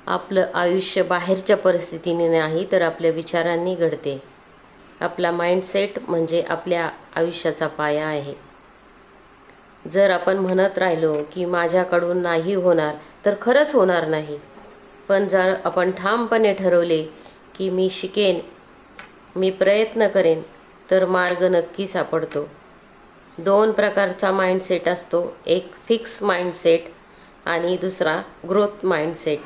आपलं आयुष्य बाहेरच्या परिस्थितीने नाही तर आपल्या विचारांनी घडते. आपला माइंडसेट म्हणजे आपल्या आयुष्याचा पाया आहे. जर आपण म्हणत राहिलो की माझ्याकडून नाही होणार तर खरंच होणार नाही. पण जर आपण ठामपणे ठरवले की मी शिकेन, मी प्रयत्न करेन, तर मार्ग नक्की सापडतो. 2 प्रकारचा माइंडसेट असतो. एक फिक्स माइंडसेट आणि दुसरा ग्रोथ माइंडसेट.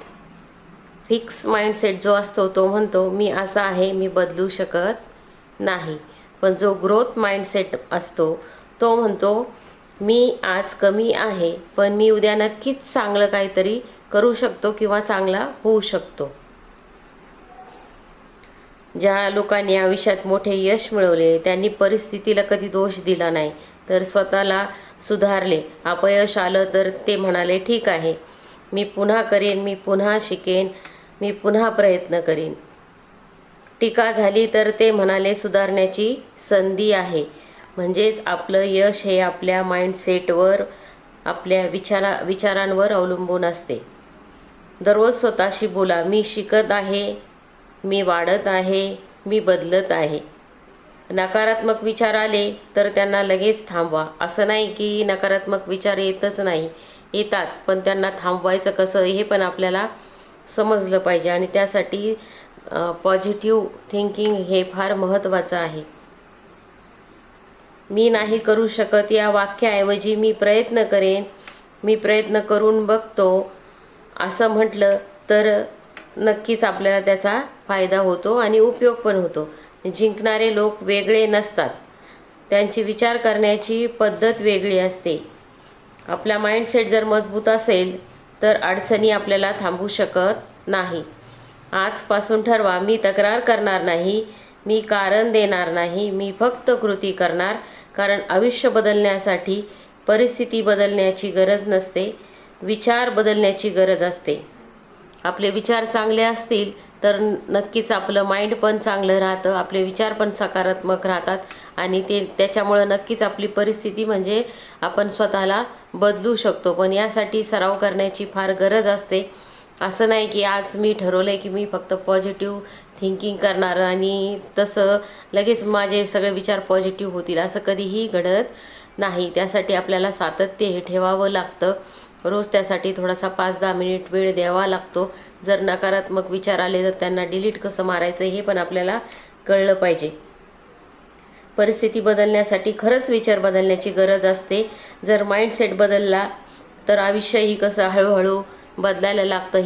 फिक्स माइंडसेट जो असतो तो म्हणतो मी असा आहे, मी बदलू शकत नाही. पण जो ग्रोथ माइंडसेट असतो तो म्हणतो मी आज कमी आहे पण मी उद्या नक्कीच चांगलं काहीतरी करू शकतो किंवा चांगला होऊ शकतो. ज्या लोकांनी आयुष्यात मोठे यश मिळवले त्यांनी परिस्थितीला कधी दोष दिला नाही, तर स्वतःला सुधारले. अपयश आलं तर ते म्हणाले ठीक आहे, मी पुन्हा करेन, मी पुन्हा शिकेन, मी पुन्हा प्रयत्न करीन. टीका झाली तर ते म्हणाले सुधारण्याची संधी आहे. म्हणजेच आपलं यश हे आपल्या माइंडसेटवर, आपल्या विचारांवर अवलंबून असते. दररोज स्वतःशी बोला, मी शिकत आहे, मी वाढत आहे, मी बदलत आहे. नकारात्मक विचार आले तर त्यांना लगेच थांबवा. असं नाही की नकारात्मक विचार येतच नाही, येतात, पण त्यांना थांबवायचं कसं हे पण आपल्याला समजलं पाहिजे. आणि त्यासाठी पॉझिटिव्ह थिंकिंग हे फार महत्त्वाचं आहे. मी नाही करू शकत या वाक्याऐवजी मी प्रयत्न करेन, मी प्रयत्न करून बघतो असं म्हटलं तर नक्कीच आपल्याला त्याचा फायदा होतो आणि उपयोग पण होतो. जिंकणारे लोक वेगळे नसतात, त्यांची विचार करण्याची पद्धत वेगळी असते. आपला माइंडसेट जर मजबूत असेल तर अडचणी आपल्याला थांबवू शकत नाही. आजपासून ठरवा, मी तक्रार करणार नाही, मी कारण देणार नाही, मी फक्त कृती करणार. कारण आयुष्य बदलण्यासाठी परिस्थिती बदलण्याची गरज नसते, विचार बदलण्याची गरज असते. आपले विचार चांगले असतील तर नक्कीच आपलं माइंड पण चांगलं राहतं, आपले विचार पण सकारात्मक राहतात आणि त्याच्यामुळं नक्कीच आपली परिस्थिती म्हणजे आपण स्वतःला बदलू शकतो. पण यासाठी सराव करण्याची फार गरज असते. असं नाही की आज मी ठरवलं आहे की मी फक्त पॉझिटिव्ह थिंकिंग करणार आणि तसं लगेच माझे सगळे विचार पॉझिटिव्ह होतील, असं कधीही घडत नाही. त्यासाठी आपल्याला सातत्य हे ठेवावं लागतं. रोज त्यासाठी थोडासा 5-10 मिनिट वेळ द्यावा लागतो. जर नकारात्मक विचार आले तर त्यांना डिलीट कसं मारायचं हे पण आपल्याला कळलं पाहिजे. परिस्थिती बदलण्यासाठी खरंच विचार बदलण्याची गरज असते. जर माइंडसेट बदलला तर आयुष्यही कसं हळूहळू बदलायला लागतं हे